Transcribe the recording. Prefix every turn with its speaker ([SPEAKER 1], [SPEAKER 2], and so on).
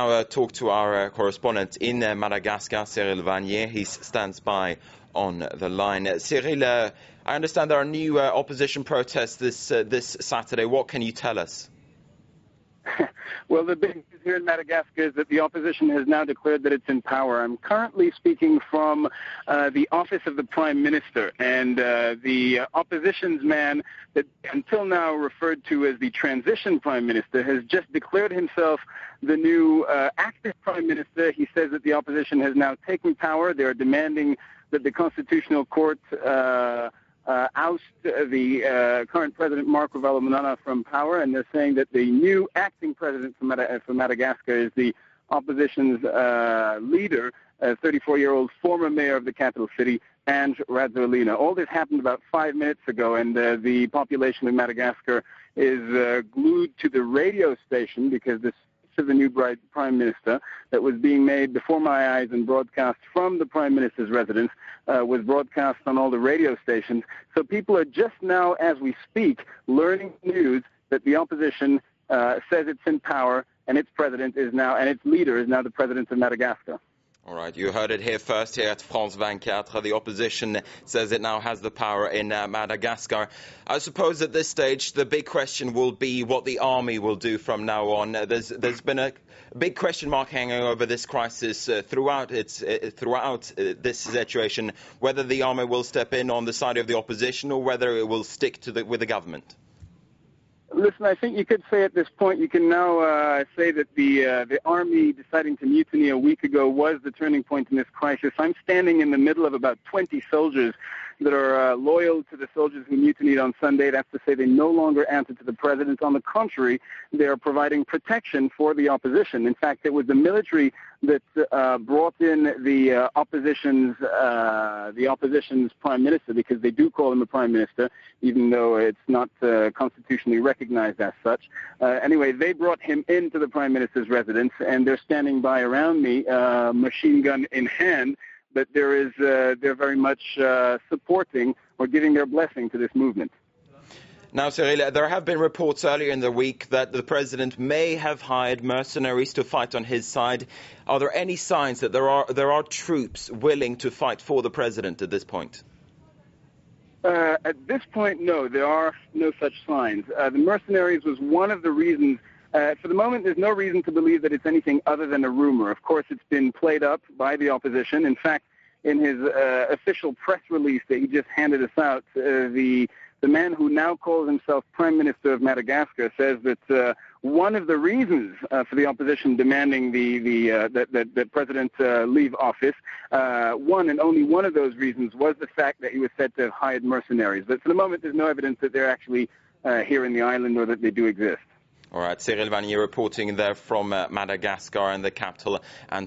[SPEAKER 1] I'll talk to our correspondent in Madagascar, Cyril Vanier. He stands by on the line. Cyril, I understand there are new opposition protests this Saturday. What can you tell us?
[SPEAKER 2] Well, the big news here in Madagascar is that the opposition has now declared that it's in power. I'm currently speaking from the office of the Prime Minister, and the opposition's man that until now referred to as the transition Prime Minister has just declared himself the new active Prime Minister. He says that the opposition has now taken power. They are demanding that the Constitutional Court oust the current president, Ravalomanana, from power, and they're saying that the new acting president for Madagascar is the opposition's leader, a 34-year-old former mayor of the capital city, Ravalomanana. All this happened about 5 minutes ago, and the population of Madagascar is glued to the radio station because this of the new Prime Minister that was being made before my eyes and broadcast from the Prime Minister's residence was broadcast on all the radio stations. So people are just now, as we speak, learning news that the opposition says it's in power and its president is now, and its leader is now the president of Madagascar.
[SPEAKER 1] All right, you heard it here first here at France 24. The opposition says it now has the power in Madagascar. I suppose at this stage the big question will be what the army will do from now on. There's been a big question mark hanging over this crisis throughout this situation, whether the army will step in on the side of the opposition or whether it will stick to with the government.
[SPEAKER 2] Listen, I think you could say at this point, you can now say that the army deciding to mutiny a week ago was the turning point in this crisis. I'm standing in the middle of about 20 soldiers that are loyal to the soldiers who mutinied on Sunday. That's to say they no longer answer to the president. On the contrary, they are providing protection for the opposition. In fact, it was the military that brought in the opposition's prime minister, because they do call him a prime minister, even though it's not constitutionally recognized as such. Anyway, they brought him into the prime minister's residence, and they're standing by around me, machine gun in hand. But they're very much supporting or giving their blessing to this movement.
[SPEAKER 1] Now, Cyril, there have been reports earlier in the week that the president may have hired mercenaries to fight on his side. Are there any signs that there are troops willing to fight for the president at this point?
[SPEAKER 2] At this point, no, there are no such signs. The mercenaries was one of the reasons. For the moment, there's no reason to believe that it's anything other than a rumor. Of course, it's been played up by the opposition. In fact, in his official press release that he just handed us out, the man who now calls himself Prime Minister of Madagascar says that one of the reasons for the opposition demanding that President leave office, one and only one of those reasons was the fact that he was said to have hired mercenaries. But for the moment, there's no evidence that they're actually here in the island or that they do exist.
[SPEAKER 1] All right, Cyril Vanier reporting there from Madagascar and the capital. And